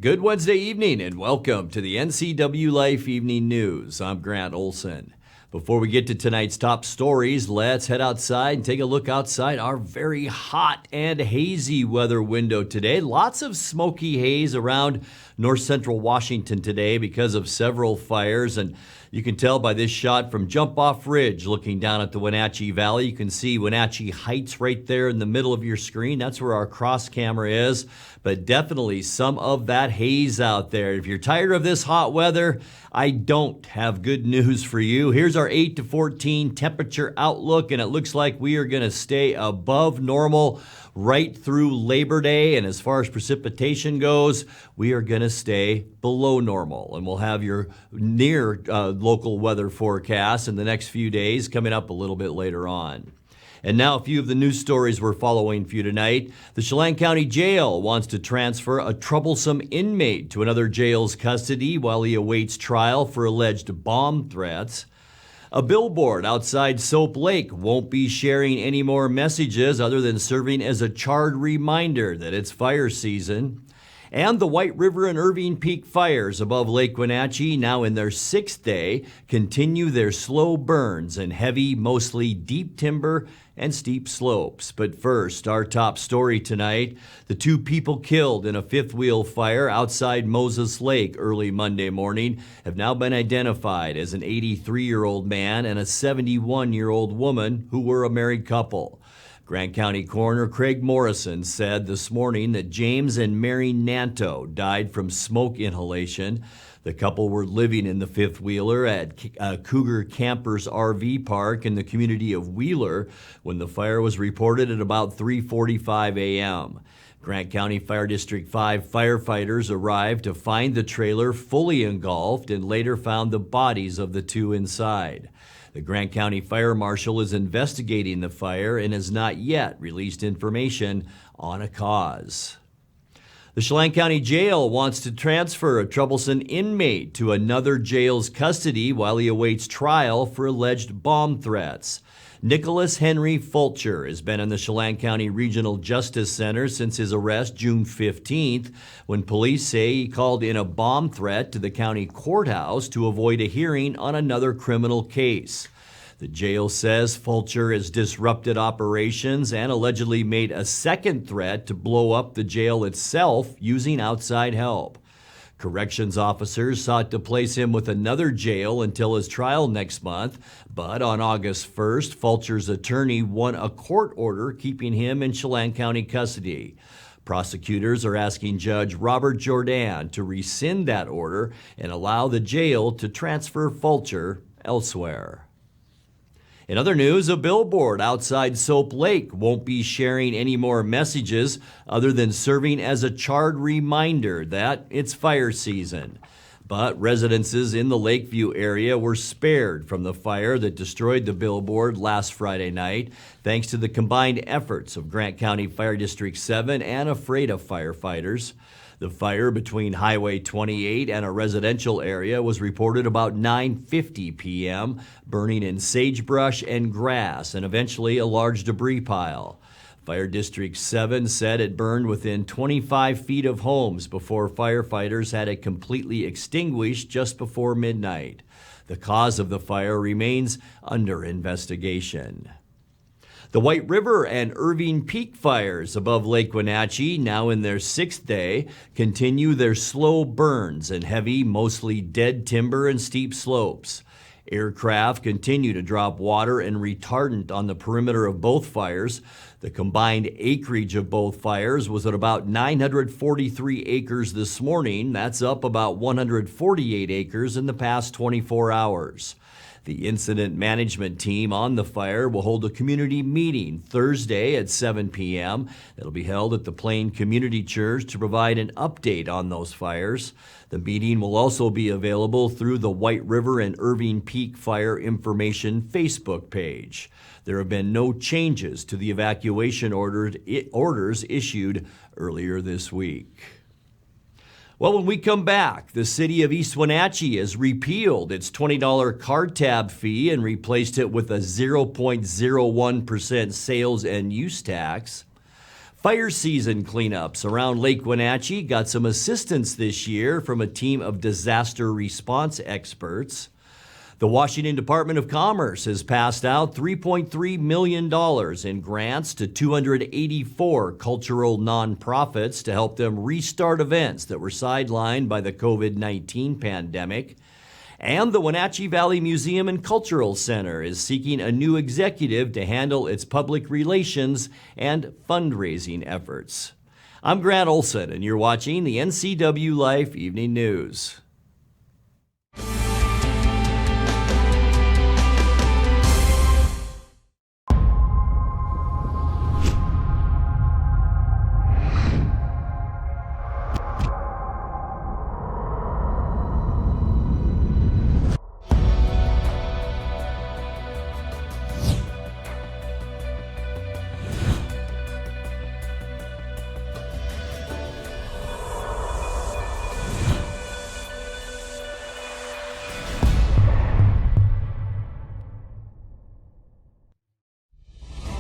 Good Wednesday evening and welcome to the NCWLIFE Evening News. I'm Grant Olson. Before we get to tonight's top stories, let's head outside and take a look outside our very hot and hazy weather window today. Lots of smoky haze around north central Washington today because of several fires, and you can tell by this shot from Jump Off Ridge looking down at the Wenatchee Valley. You can see Wenatchee Heights right there in the middle of your screen. That's where our cross camera is, but definitely some of that haze out there. If you're tired of this hot weather, I don't have good news for you. Here's our 8 to 14 temperature outlook, and it looks like we are going to stay above normal right through Labor Day. And as far as precipitation goes, we are going to stay below normal. And we'll have your near local weather forecast in the next few days coming up a little bit later on. And now a few of the news stories we're following for you tonight. The Chelan County Jail wants to transfer a troublesome inmate to another jail's custody while he awaits trial for alleged bomb threats. A billboard outside Soap Lake won't be sharing any more messages other than serving as a charred reminder that it's fire season. And the White River and Irving Peak fires above Lake Wenatchee, now in their sixth day, continue their slow burns in heavy, mostly deep timber and steep slopes. But first, our top story tonight, the two people killed in a fifth wheel fire outside Moses Lake early Monday morning have now been identified as an 83-year-old man and a 71-year-old woman who were a married couple. Grant County Coroner Craig Morrison said this morning that James and Mary Nanto died from smoke inhalation. The couple were living in the fifth wheeler at Cougar Campers RV Park in the community of Wheeler when the fire was reported at about 3:45 a.m. Grant County Fire District 5 firefighters arrived to find the trailer fully engulfed and later found the bodies of the two inside. The Grant County Fire Marshal is investigating the fire and has not yet released information on a cause. The Chelan County Jail wants to transfer a troublesome inmate to another jail's custody while he awaits trial for alleged bomb threats. Nicholas Henry Fulcher has been in the Chelan County Regional Justice Center since his arrest June 15th, when police say he called in a bomb threat to the county courthouse to avoid a hearing on another criminal case. The jail says Fulcher has disrupted operations and allegedly made a second threat to blow up the jail itself using outside help. Corrections officers sought to place him with another jail until his trial next month, but on August 1st, Fulcher's attorney won a court order keeping him in Chelan County custody. Prosecutors are asking Judge Robert Jordan to rescind that order and allow the jail to transfer Fulcher elsewhere. In other news, a billboard outside Soap Lake won't be sharing any more messages other than serving as a charred reminder that it's fire season. But residences in the Lakeview area were spared from the fire that destroyed the billboard last Friday night, thanks to the combined efforts of Grant County Fire District 7 and AFREDA firefighters. The fire between Highway 28 and a residential area was reported about 9:50 p.m., burning in sagebrush and grass and eventually a large debris pile. Fire District 7 said it burned within 25 feet of homes before firefighters had it completely extinguished just before midnight. The cause of the fire remains under investigation. The White River and Irving Peak fires above Lake Wenatchee, now in their sixth day, continue their slow burns in heavy, mostly dead timber and steep slopes. Aircraft continue to drop water and retardant on the perimeter of both fires. The combined acreage of both fires was at about 943 acres this morning. That's up about 148 acres in the past 24 hours. The incident management team on the fire will hold a community meeting Thursday at 7 p.m. It'll be held at the Plain Community Church to provide an update on those fires. The meeting will also be available through the White River and Irving Peak Fire Information Facebook page. There have been no changes to the evacuation orders issued earlier this week. Well, when we come back, the city of East Wenatchee has repealed its $20 card tab fee and replaced it with a 0.01% sales and use tax. Fire season cleanups around Lake Wenatchee got some assistance this year from a team of disaster response experts. The Washington Department of Commerce has passed out $3.3 million in grants to 284 cultural nonprofits to help them restart events that were sidelined by the COVID-19 pandemic. And the Wenatchee Valley Museum and Cultural Center is seeking a new executive to handle its public relations and fundraising efforts. I'm Grant Olson, and you're watching the NCWLIFE Evening News.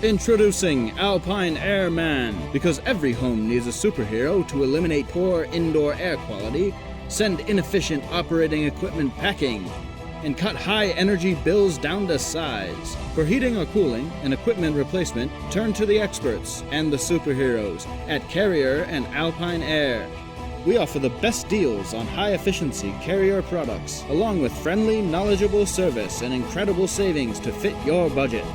Introducing Alpine Airman. Because every home needs a superhero to eliminate poor indoor air quality, send inefficient operating equipment packing, and cut high energy bills down to size. For heating or cooling and equipment replacement, turn to the experts and the superheroes at Carrier and Alpine Air. We offer the best deals on high-efficiency Carrier products, along with friendly, knowledgeable service and incredible savings to fit your budget.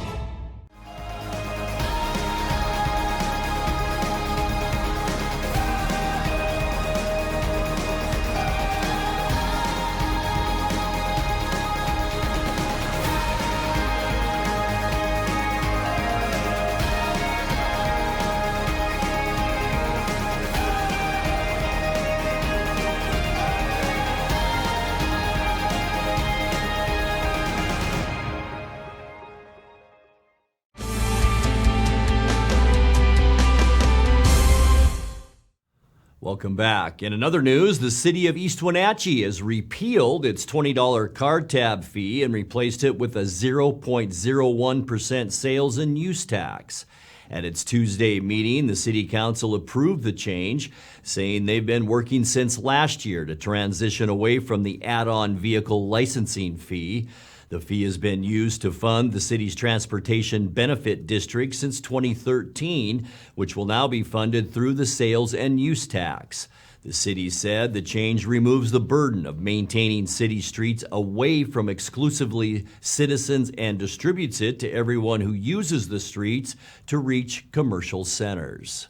Welcome back. In another news, the city of East Wenatchee has repealed its $20 card tab fee and replaced it with a 0.01% sales and use tax. At its Tuesday meeting, the city council approved the change, saying they've been working since last year to transition away from the add-on vehicle licensing fee. The fee has been used to fund the city's transportation benefit district since 2013, which will now be funded through the sales and use tax. The city said the change removes the burden of maintaining city streets away from exclusively citizens and distributes it to everyone who uses the streets to reach commercial centers.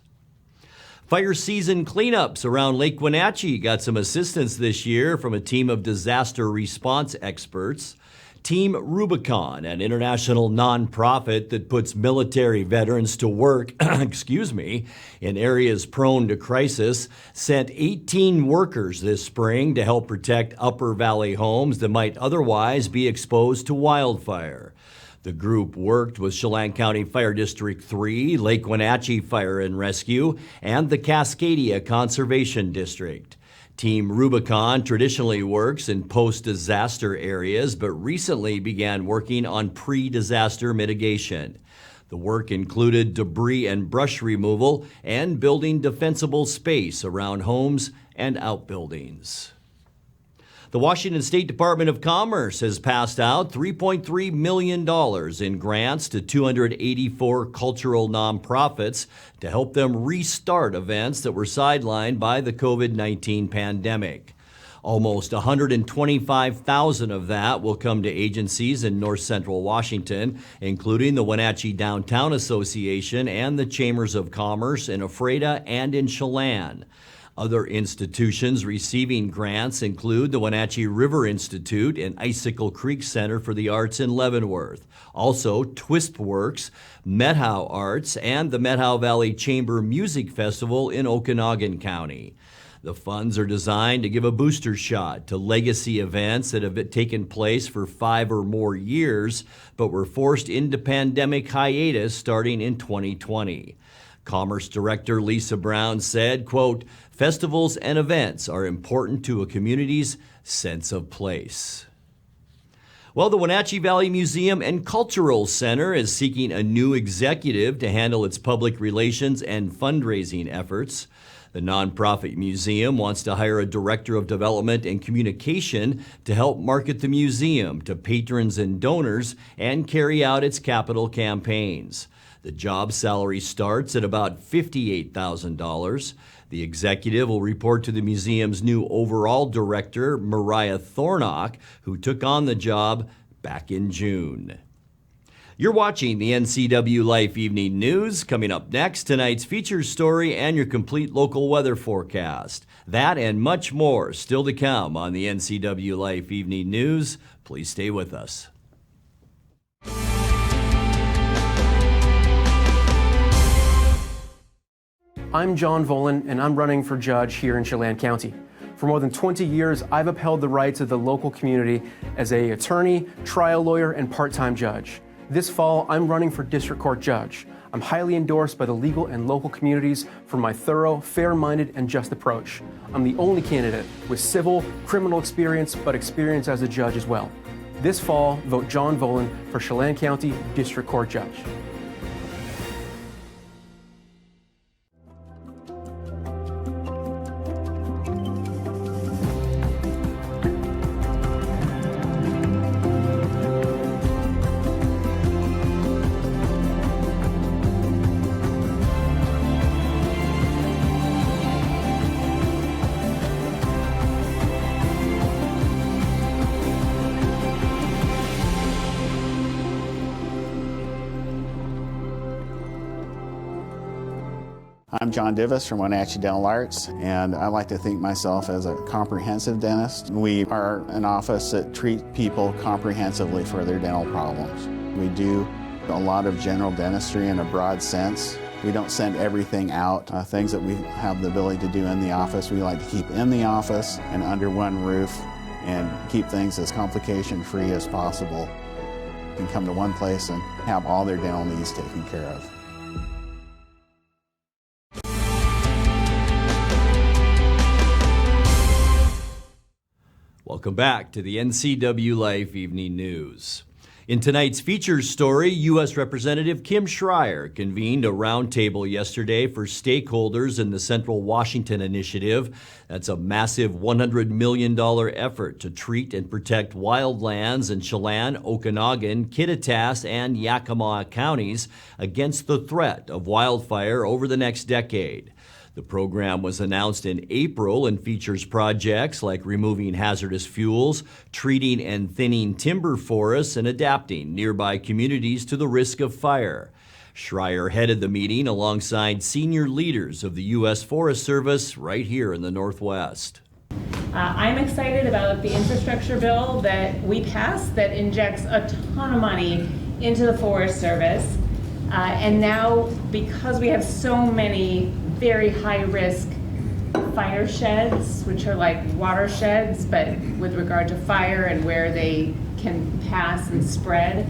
Fire season cleanups around Lake Wenatchee got some assistance this year from a team of disaster response experts. Team Rubicon, an international nonprofit that puts military veterans to work, in areas prone to crisis, sent 18 workers this spring to help protect Upper Valley homes that might otherwise be exposed to wildfire. The group worked with Chelan County Fire District 3, Lake Wenatchee Fire and Rescue, and the Cascadia Conservation District. Team Rubicon traditionally works in post-disaster areas, but recently began working on pre-disaster mitigation. The work included debris and brush removal and building defensible space around homes and outbuildings. The Washington State Department of Commerce has passed out $3.3 million in grants to 284 cultural nonprofits to help them restart events that were sidelined by the COVID-19 pandemic. Almost $125,000 of that will come to agencies in north central Washington, including the Wenatchee Downtown Association and the Chambers of Commerce in Ephrata and in Chelan. Other institutions receiving grants include the Wenatchee River Institute and Icicle Creek Center for the Arts in Leavenworth, also Twistworks, Methow Arts, and the Methow Valley Chamber Music Festival in Okanogan County. The funds are designed to give a booster shot to legacy events that have taken place for 5 or more years, but were forced into pandemic hiatus starting in 2020. Commerce Director Lisa Brown said, quote, "Festivals and events are important to a community's sense of place." Well, the Wenatchee Valley Museum and Cultural Center is seeking a new executive to handle its public relations and fundraising efforts. The nonprofit museum wants to hire a director of development and communication to help market the museum to patrons and donors and carry out its capital campaigns. The job salary starts at about $58,000. The executive will report to the museum's new overall director, Mariah Thornock, who took on the job back in June. You're watching the NCWLIFE Evening News. Coming up next, tonight's feature story and your complete local weather forecast. That and much more still to come on the NCWLIFE Evening News. Please stay with us. I'm John Volan, and I'm running for judge here in Chelan County. For more than 20 years, I've upheld the rights of the local community as an attorney, trial lawyer, and part-time judge. This fall, I'm running for district court judge. I'm highly endorsed by the legal and local communities for my thorough, fair-minded, and just approach. I'm the only candidate with civil, criminal experience, but experience as a judge as well. This fall, vote John Volan for Chelan County District Court Judge. I'm John Divis from Wenatchee Dental Arts, and I like to think myself as a comprehensive dentist. We are an office that treats people comprehensively for their dental problems. We do a lot of general dentistry in a broad sense. We don't send everything out. Things that we have the ability to do in the office, we like to keep in the office and under one roof and keep things as complication-free as possible. You can come to one place and have all their dental needs taken care of. Welcome back to the NCWLIFE Evening News. In tonight's features story, U.S. Representative Kim Schreier convened a roundtable yesterday for stakeholders in the Central Washington Initiative. That's a massive $100 million effort to treat and protect wildlands in Chelan, Okanogan, Kittitas, and Yakima counties against the threat of wildfire over the next decade. The program was announced in April and features projects like removing hazardous fuels, treating and thinning timber forests, and adapting nearby communities to the risk of fire. Schreier headed the meeting alongside senior leaders of the U.S. Forest Service right here in the Northwest. I'm excited about the infrastructure bill that we passed that injects a ton of money into the Forest Service. And now, because we have so many very high-risk fire sheds, which are like watersheds, but with regard to fire and where they can pass and spread,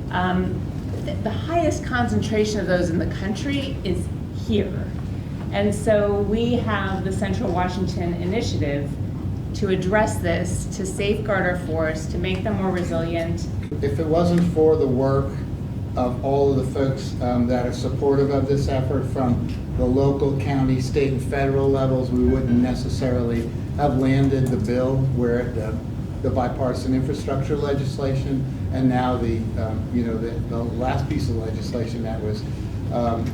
the highest concentration of those in the country is here. And so we have the Central Washington Initiative to address this, to safeguard our forests, to make them more resilient. If it wasn't for the work of all of the folks that are supportive of this effort from the local, county, state, and federal levels, we wouldn't necessarily have landed the bill where the bipartisan infrastructure legislation and now the last piece of legislation that was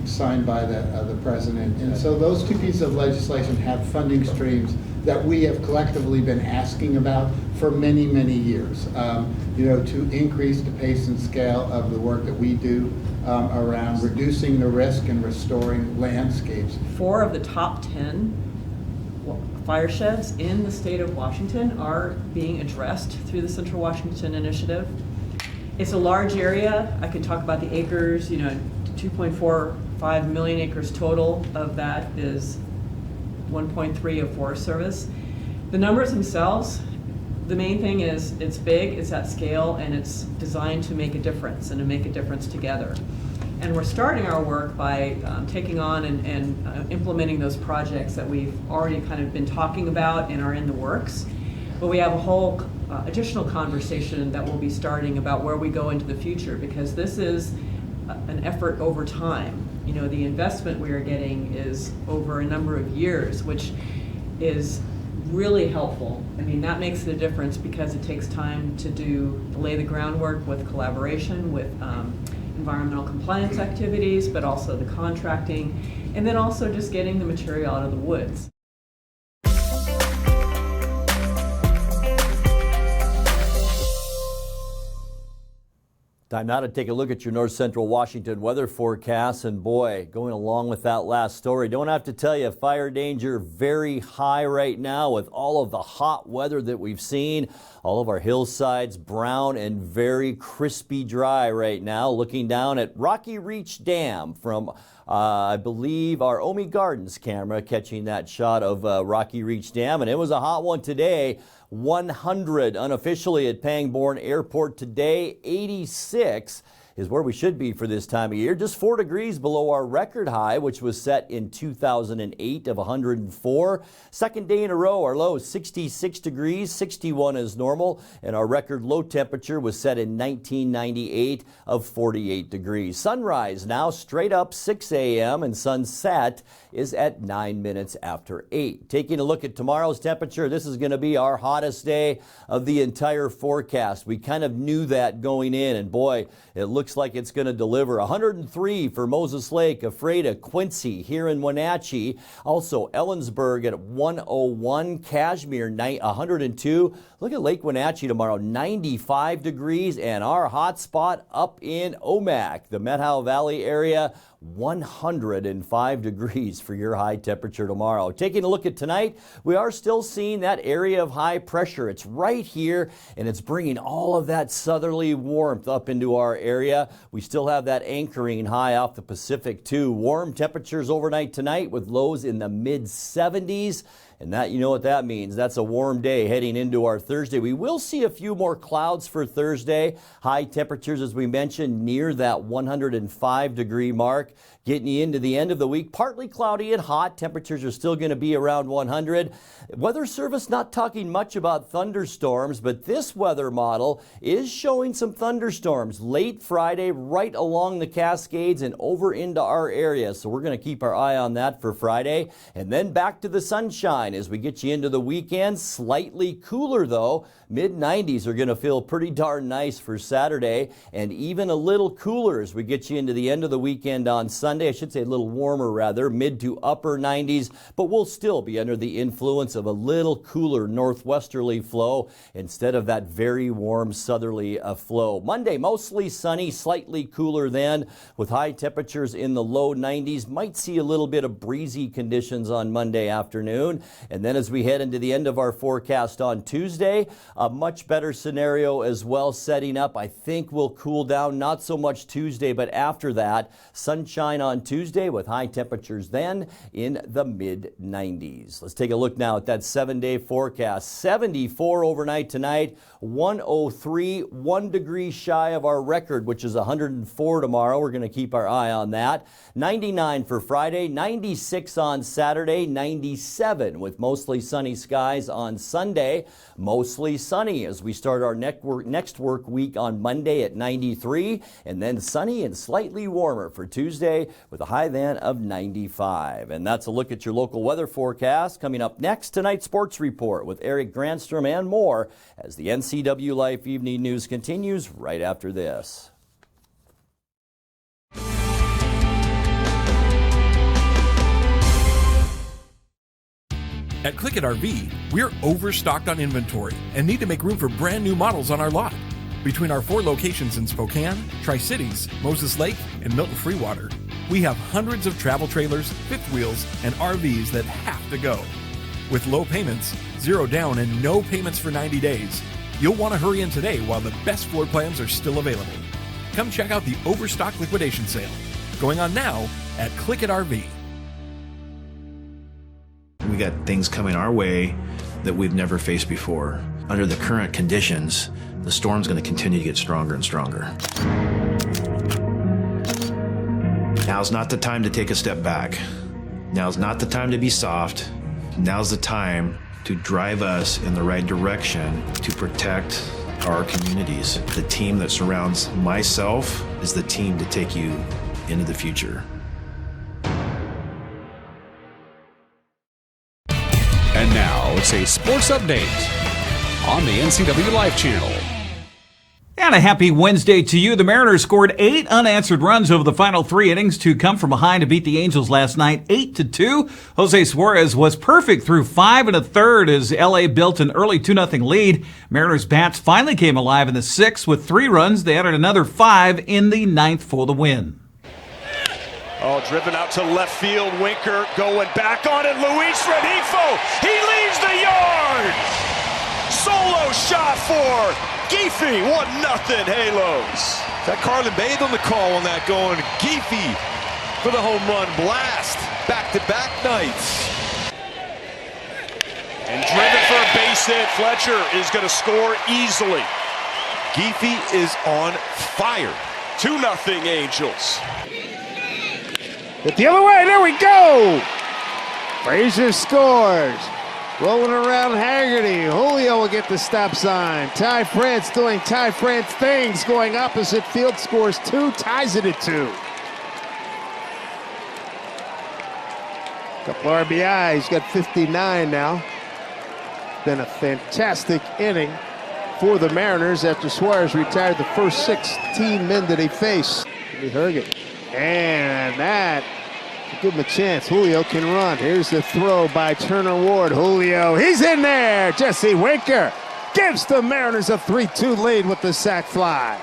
signed by the president. And so those two pieces of legislation have funding streams that we have collectively been asking about for many, many years, to increase the pace and scale of the work that we do around reducing the risk and restoring landscapes. 4 of the top 10 fire sheds in the state of Washington are being addressed through the Central Washington Initiative. It's a large area. I could talk about the acres, 2.45 million acres total. Of that is 1.3 of Forest Service. The numbers themselves, the main thing is it's big, it's at scale, and it's designed to make a difference and to make a difference together. And we're starting our work by taking on and implementing those projects that we've already kind of been talking about and are in the works. But we have a whole additional conversation that we'll be starting about where we go into the future, because this is an effort over time. You know, the investment we are getting is over a number of years, which is really helpful. I mean, that makes it a difference because it takes time to lay the groundwork with collaboration, with environmental compliance activities, but also the contracting, and then also just getting the material out of the woods. Time now to take a look at your North Central Washington weather forecast, and boy, going along with that last story, don't have to tell you, fire danger very high right now with all of the hot weather that we've seen. All of our hillsides brown and very crispy dry right now. Looking down at Rocky Reach Dam from I believe our Omi Gardens camera catching that shot of Rocky Reach Dam, and it was a hot one today. 100 unofficially at Pangborn Airport today. 86 is where we should be for this time of year. Just 4 degrees below our record high, which was set in 2008 of 104. Second day in a row, our low 66 degrees, 61 is normal, and our record low temperature was set in 1998 of 48 degrees. Sunrise now straight up 6 a.m. and sunset is at 9 minutes after 8. Taking a look at tomorrow's temperature, this is going to be our hottest day of the entire forecast. We kind of knew that going in, and boy, it looks like it's going to deliver. 103 for Moses Lake, Ephrata, Quincy here in Wenatchee. Also Ellensburg at 101, Cashmere 102. Look at Lake Wenatchee tomorrow, 95 degrees, and our hot spot up in Omak, the Methow Valley area, 105 degrees for your high temperature tomorrow. Taking a look at tonight, we are still seeing that area of high pressure. It's right here, and it's bringing all of that southerly warmth up into our area. We still have that anchoring high off the Pacific too. Warm temperatures overnight tonight with lows in the mid-70s. And that, you know what that means. That's a warm day heading into our Thursday. We will see a few more clouds for Thursday. High temperatures, as we mentioned, near that 105 degree mark. Getting you into the end of the week, partly cloudy and hot. Temperatures are still going to be around 100. Weather Service not talking much about thunderstorms, but this weather model is showing some thunderstorms late Friday right along the Cascades and over into our area. So we're going to keep our eye on that for Friday. And then back to the sunshine as we get you into the weekend. Slightly cooler though. Mid-90s are going to feel pretty darn nice for Saturday, and even a little cooler as we get you into the end of the weekend on Sunday. I should say a little warmer rather, mid to upper 90s, but we'll still be under the influence of a little cooler northwesterly flow instead of that very warm southerly flow. Monday, mostly sunny, slightly cooler then with high temperatures in the low 90s. Might see a little bit of breezy conditions on Monday afternoon. And then as we head into the end of our forecast on Tuesday, a much better scenario as well setting up. I think we'll cool down, not so much Tuesday, but after that, sunshine on Tuesday with high temperatures then in the mid-90s. Let's take a look now at that 7-day forecast. 74 overnight tonight, 103, 1 degree shy of our record, which is 104 tomorrow. We're going to keep our eye on that. 99 for Friday, 96 on Saturday, 97 with mostly sunny skies on Sunday. Mostly sunny as we start our next work week on Monday at 93, and then sunny and slightly warmer for Tuesday with a high then of 95. And that's a look at your local weather forecast. Coming up next, tonight's sports report with Eric Granstrom and more as the NCWLIFE Evening News continues right after this. At Click It RV, we're overstocked on inventory and need to make room for brand new models on our lot. Between our 4 locations in Spokane, Tri-Cities, Moses Lake, and Milton Freewater, we have hundreds of travel trailers, fifth wheels, and RVs that have to go. With low payments, 0 down, and no payments for 90 days, you'll want to hurry in today while the best floor plans are still available. Come check out the Overstock Liquidation Sale, going on now at Click It RV. We got things coming our way that we've never faced before. Under the current conditions, the storm's going to continue to get stronger and stronger. Now's not the time to take a step back. Now's not the time to be soft. Now's the time to drive us in the right direction to protect our communities. The team that surrounds myself is the team to take you into the future. And now it's a sports update on the NCWLIFE channel. And a happy Wednesday to you. The Mariners scored 8 unanswered runs over the final 3 innings to come from behind to beat the Angels last night 8-2. Jose Suarez was perfect through 5 1/3 as LA built an early 2-0 lead. Mariners bats finally came alive in the 6th with 3 runs. They added another 5 in the 9th for the win. Oh, driven out to left field. Winker going back on it. Luis Rengifo. He leaves the yard. Solo shot for Geefy, 1-0 Halos. That Carlin Bathe on the call on that, going Geefy for the home run blast. Back-to-back nights. And driven for a base hit. Fletcher is going to score easily. Geefy is on fire. 2-0 Angels. Hit the other way, there we go! Frazier scores. Rolling around Haggerty. Julio will get the stop sign. Ty France doing Ty France things. Going opposite field, scores 2, ties it at 2. Couple RBI. He's got 59 now. Been a fantastic inning for the Mariners after Suarez retired the first 16 men that he faced. We heard it. And that give him a chance. Julio can run. Here's the throw by Turner Ward. Julio, he's in there. Jesse Winker gives the Mariners a 3-2 lead with the sac fly.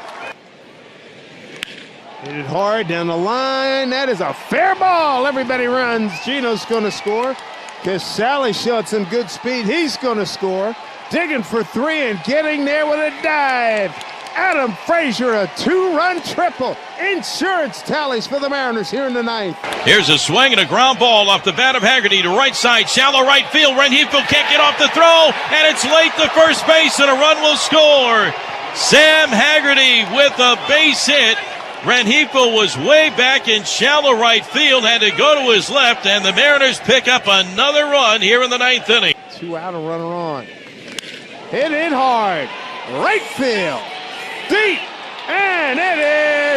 Hit it hard down the line. That is a fair ball. Everybody runs. Gino's going to score. Casale showed some good speed. He's going to score. Digging for 3 and getting there with a dive. Adam Frazier, a 2-run triple. Insurance tallies for the Mariners here in the 9th. Here's a swing and a ground ball off the bat of Haggerty to right side, shallow right field. Rengifo can't get off the throw, and it's late to first base, and a run will score. Sam Haggerty with a base hit. Rengifo was way back in shallow right field, had to go to his left, and the Mariners pick up another run here in the 9th inning. 2 out, a runner on. Hit it hard. Right field. Deep, and it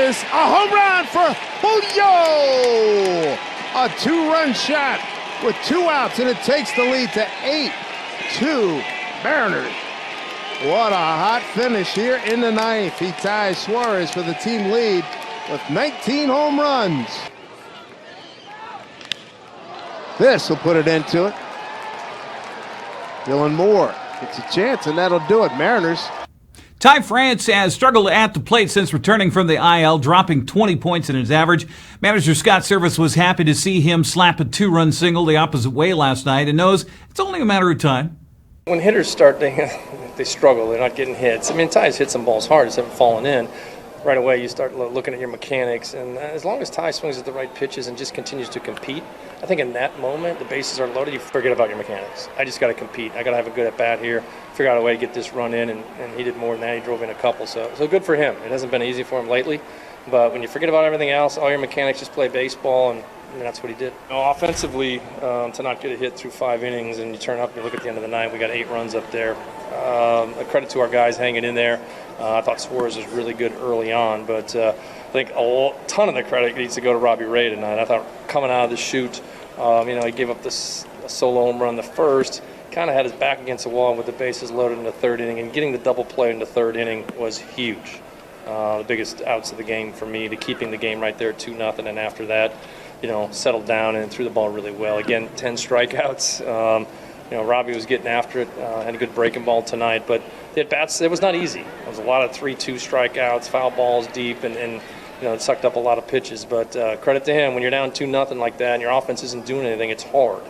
is a home run for Julio. A 2-run shot with 2 outs, and it takes the lead to 8-2 Mariners. What a hot finish here in the 9th. He ties Suarez for the team lead with 19 home runs. This will put it into it. Dylan Moore gets a chance, and that'll do it. Mariners. Ty France has struggled at the plate since returning from the IL, dropping 20 points in his average. Manager Scott Service was happy to see him slap a 2-run single the opposite way last night and knows it's only a matter of time. When hitters start, they struggle. They're not getting hits. I mean, Ty's hit some balls hard, just haven't fallen in. Right away, you start looking at your mechanics, and as long as Ty swings at the right pitches and just continues to compete, I think in that moment, the bases are loaded, you forget about your mechanics. I just got to compete. I got to have a good at-bat here, figure out a way to get this run in, and he did more than that. He drove in a couple, so good for him. It hasn't been easy for him lately, but when you forget about everything else, all your mechanics, just play baseball, and that's what he did. Offensively, to not get a hit through 5 innings, and you turn up and you look at the end of the night, we got 8 runs up there. A credit to our guys hanging in there. I thought Suarez was really good early on, but I think a ton of the credit needs to go to Robbie Ray tonight. I thought coming out of the chute, he gave up this solo home run the first, kind of had his back against the wall with the bases loaded in the 3rd inning, and getting the double play in the 3rd inning was huge. The biggest outs of the game for me, to keeping the game right there at 2-0, and after that, settled down and threw the ball really well. Again, 10 strikeouts. Robbie was getting after it, had a good breaking ball tonight, but the at-bats, it was not easy. It was a lot of 3-2 strikeouts, foul balls deep, and it sucked up a lot of pitches. But credit to him, when you're down 2-0 like that and your offense isn't doing anything, it's hard.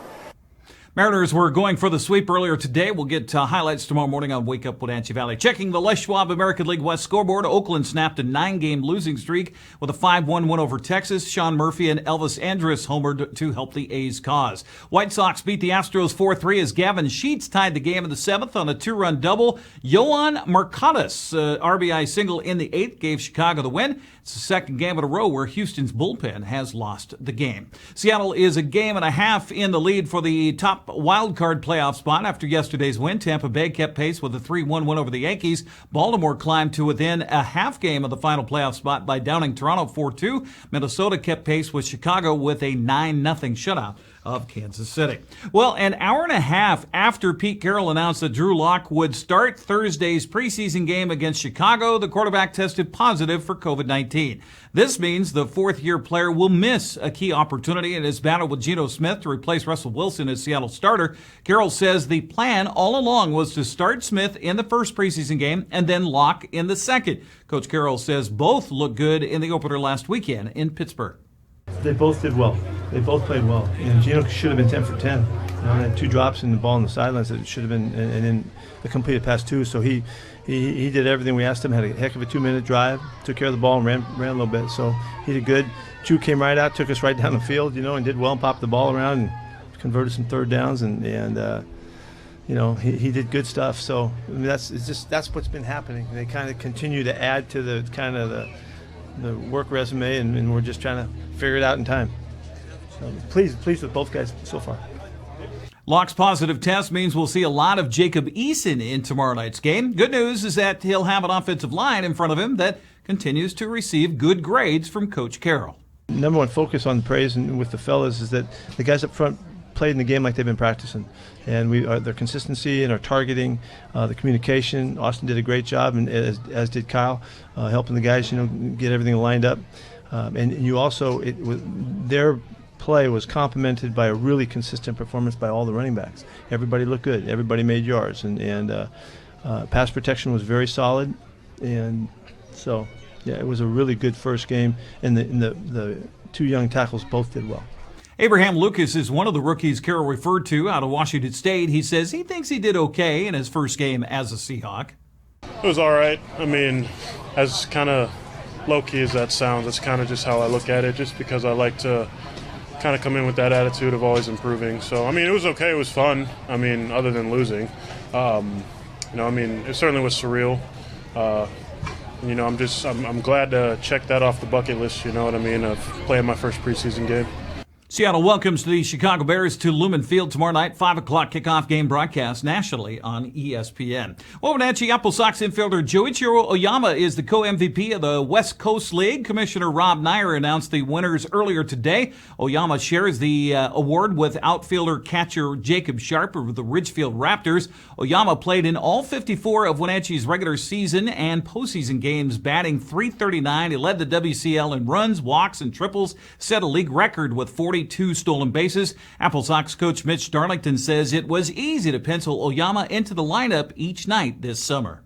Mariners were going for the sweep earlier today. We'll get highlights tomorrow morning on Wake Up Wenatchee Valley. Checking the Les Schwab American League West scoreboard, Oakland snapped a 9-game losing streak with a 5-1 win over Texas. Sean Murphy and Elvis Andrus homered to help the A's cause. White Sox beat the Astros 4-3 as Gavin Sheets tied the game in the 7th on a 2-run double. Yohan Marcatus, RBI single in the 8th, gave Chicago the win. It's the 2nd game in a row where Houston's bullpen has lost the game. Seattle is a game and a half in the lead for the top top wild card playoff spot after yesterday's win. Tampa Bay kept pace with a 3-1 win over the Yankees. Baltimore climbed to within a half game of the final playoff spot by downing Toronto 4-2. Minnesota kept pace with Chicago with a 9-0 shutout of Kansas City. Well, an hour and a half after Pete Carroll announced that Drew Lock would start Thursday's preseason game against Chicago, the quarterback tested positive for COVID-19. This means the fourth-year player will miss a key opportunity in his battle with Geno Smith to replace Russell Wilson as Seattle starter. Carroll says the plan all along was to start Smith in the first preseason game and then Lock in the second. Coach Carroll says both looked good in the opener last weekend in Pittsburgh. They both did well. They both played well. And Geno should have been 10 for 10. Had 2 drops in the ball on the sidelines that should have been, and then the completed pass too. So he did everything we asked him. Had a heck of a 2-minute drive. Took care of the ball and ran a little bit. So he did good. Drew came right out, took us right down the field, and did well and popped the ball around and converted some third downs and he did good stuff. So I mean, that's what's been happening. They kind of continue to add to the kind of the work resume, and we're just trying to figure it out in time. So pleased with both guys so far. Lock's positive test means we'll see a lot of Jacob Eason in tomorrow night's game. Good news is that he'll have an offensive line in front of him that continues to receive good grades from Coach Carroll. Number one focus on praise and with the fellas is that the guys up front played in the game like they've been practicing, and their consistency and our targeting, the communication. Austin did a great job, and as did Kyle, helping the guys, get everything lined up. And you also, their play was complemented by a really consistent performance by all the running backs. Everybody looked good. Everybody made yards, and pass protection was very solid. And so, yeah, it was a really good first game, and the 2 young tackles both did well. Abraham Lucas is one of the rookies Carroll referred to out of Washington State. He says he thinks he did okay in his first game as a Seahawk. It was all right. I mean, as kind of low-key as that sounds, that's kind of just how I look at it, just because I like to kind of come in with that attitude of always improving. So, I mean, it was okay. It was fun. I mean, other than losing. It certainly was surreal. I'm glad to check that off the bucket list, you know what I mean, of playing my first preseason game. Seattle welcomes the Chicago Bears to Lumen Field tomorrow night, 5 o'clock kickoff game broadcast nationally on ESPN. Well, Wenatchee Apple Sox infielder Joichiro Oyama is the co-MVP of the West Coast League. Commissioner Rob Nyer announced the winners earlier today. Oyama shares the award with outfielder catcher Jacob Sharp of the Ridgefield Raptors. Oyama played in all 54 of Wenatchee's regular season and postseason games, batting .339. He led the WCL in runs, walks, and triples, set a league record with 42 stolen bases. Apple Sox coach Mitch Darlington says it was easy to pencil Oyama into the lineup each night this summer.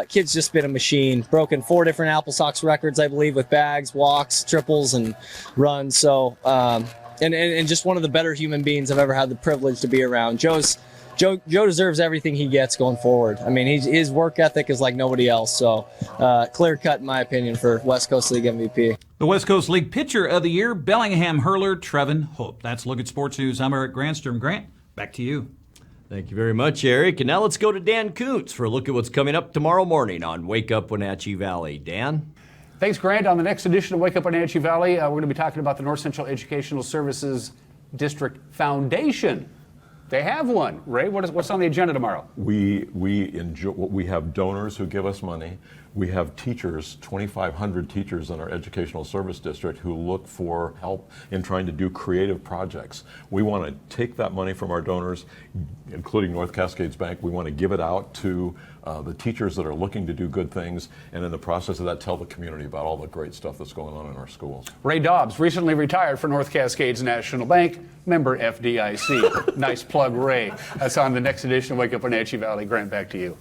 Kid's just been a machine. Broken 4 different Apple Sox records, I believe, with bags, walks, triples, and runs. So, and just one of the better human beings I've ever had the privilege to be around. Joe deserves everything he gets going forward. I mean, his work ethic is like nobody else. So, clear cut, in my opinion, for West Coast League MVP. The West Coast League Pitcher of the Year, Bellingham hurler Trevin Hope. That's a look at sports news. I'm Eric Grandstrom. Grant, back to you. Thank you very much, Eric. And now let's go to Dan Kuntz for a look at what's coming up tomorrow morning on Wake Up Wenatchee Valley. Dan? Thanks, Grant. On the next edition of Wake Up Wenatchee Valley, we're going to be talking about the North Central Educational Services District Foundation. They have one. Ray, what's on the agenda tomorrow? We have donors who give us money. We have teachers, 2,500 teachers in our educational service district who look for help in trying to do creative projects. We want to take that money from our donors, including North Cascades Bank. We want to give it out to the teachers that are looking to do good things, and in the process of that, tell the community about all the great stuff that's going on in our schools. Ray Dobbs, recently retired for North Cascades National Bank, member FDIC. Nice plug, Ray. That's on the next edition of Wake Up Wenatchee Valley. Grant, back to you.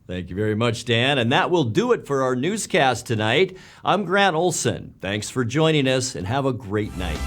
Thank you very much, Dan. And that will do it for our newscast tonight. I'm Grant Olson. Thanks for joining us, and have a great night.